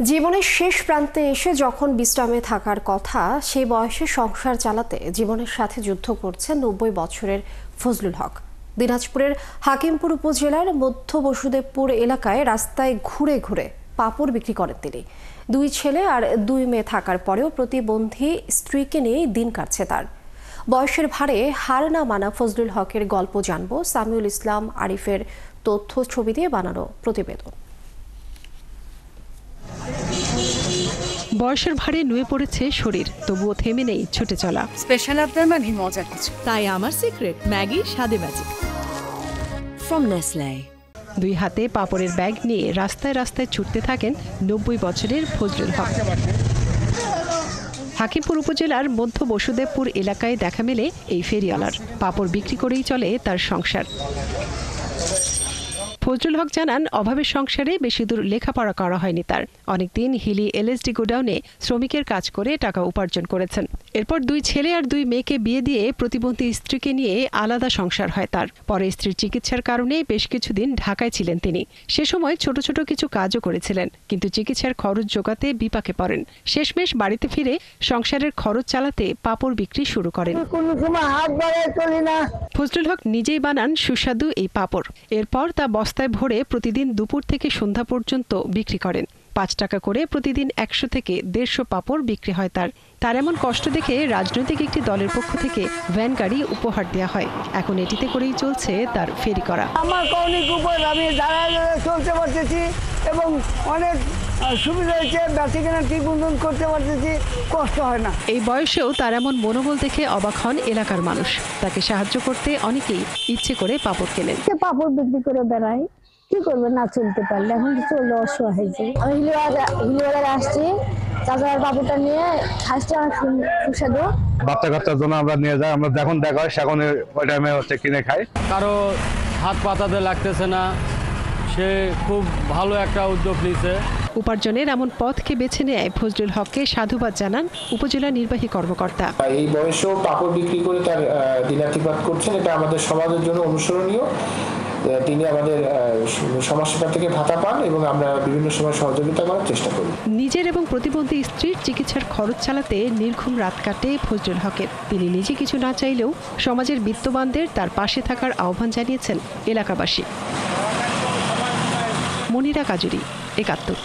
জীবনের শেষ প্রান্তে এসে যখন বিশ্রামে থাকার কথা, সেই বয়সে সংসার চালাতে জীবনের সাথে যুদ্ধ করছেন ৯০ বছরের ফজলুল হক। দিনাজপুরের হাকিমপুর উপজেলার মধ্য বসুদেবপুর এলাকায় রাস্তায় ঘুরে ঘুরে পাপড় বিক্রি করেন তিনি। ২ ছেলে আর ২ মেয়ে থাকার পরেও প্রতিবন্ধী স্ত্রীকে নিয়েই দিন কাটছে তার। বয়সের ভারে হার না মানা ফজলুল হকের গল্প জানবো সামিউল ইসলাম আরিফের তথ্য ছবি দিয়ে বানানো প্রতিবেদন। বয়সের ভারে নুয়ে পড়েছে শরীর, তবুও থেমে নেই ছুটে চলা। স্পেশাল আপনার মানে মজা কিছু, তাই আমার সিক্রেট ম্যাগি স্বাদে ম্যাজিক ফ্রম নেসলে। ২ হাতে পাপড়ের ব্যাগ নিয়ে রাস্তায় রাস্তায় ছুটতে থাকেন ৯০ বছরের ফজলুল হক। হাকিমপুর উপজেলার মধ্য বসুদেবপুর এলাকায় দেখা মেলে এই ফেরিওয়ালার। পাপড় বিক্রি করেই চলে তার সংসার। ফজলুল হক জানান, অভাবের সংসারে বেশি দূর লেখাপড়া করা হয়নি তার। অনেকদিন হিলি এলএসডি গোডাউনে শ্রমিকের কাজ করে টাকা উপার্জন করেছেন। এরপর ২ ছেলে আর ২ মেয়েকে বিয়ে দিয়ে প্রতিবন্ধী স্ত্রীকে নিয়ে আলাদা সংসার হয় তার। পরে স্ত্রীর চিকিৎসার কারণে বেশ কিছুদিন ঢাকায় ছিলেন তিনি। সে সময় ছোট ছোট কিছু কাজও করেছিলেন, কিন্তু চিকিৎসার খরচ জোগাতে বিপাকে পড়েন। শেষমেশ বাড়িতে ফিরে সংসারের খরচ চালাতে পাপড় বিক্রি শুরু করেন। ফজলুল হক নিজেই বানান সুস্বাদু এই পাপড়। এরপর তা বস্তায় ভরে প্রতিদিন দুপুর থেকে সন্ধ্যা পর্যন্ত বিক্রি করেন। ৫ টাকা করে প্রতিদিন ১০০ থেকে ১৫০ পাপড় বিক্রি হয় তার এমন কষ্ট দেখে রাজনৈতিক একটি দলের পক্ষ থেকে ভ্যান গাড়ি উপহার দেওয়া হয়। এখন এটিতে করেই চলছে তার ফেরি করা। আমার কৌণিক উপর আমি দাঁড়ায় চলতে পারতেছি এবং অনেক সুবিধা হয়েছে, বেঁচে কেনা ঠিক মতন করতে পারতেছি, কষ্ট হয় না। এই বয়সেও তার এমন মনোবল দেখে অবাক হন এলাকার মানুষ। তাকে সাহায্য করতে অনেকেই ইচ্ছে করে পাপড় কেনেন। পাপড় বিক্রি করে বেড়াই, কি করবে না চলতে পারলে, এখন তো চললে অসহায় হয়েছে। আমি হিলিওয়ালায় আসছি, তারপর পাপড়টা নিয়ে খাসটা সুস্বাদু। বাচ্চা কাচ্চার জন্য আমরা নিয়ে যাই, আমরা যখন দেখা হয় সেখন ওই টাইমে কিনে খাই। কারো হাত পাতাতে লাগতেছে না, সে খুব ভালো একটা উদ্যোগ নিয়েছে। উপার্জনের এমন পথকে বেছে নেয় ফজলুল হককে সাধুবাদ জানান উপজেলা নির্বাহী কর্মকর্তা। এই বয়সেও পাপড় বিক্রি করে তার দিনাতিপাত করছেন, এটা আমাদের সমাজের জন্য অনুসরণীয়। তিনি আমাদের সমস্যা থেকে ভাতা পান এবং আমরা বিভিন্ন সময় সহযোগিতা করার চেষ্টা করি। নিজের এবং প্রতিবন্ধী স্ত্রীর চিকিৎসার খরচ চালাতে নির্ঘুম রাত কাটে ফজলুল হকের। তিনি নিজে কিছু না চাইলেও সমাজের বিত্তবানদের তার পাশে থাকার আহ্বান জানিয়েছেন এলাকাবাসী। মনিরা কাজুরি, ৭১।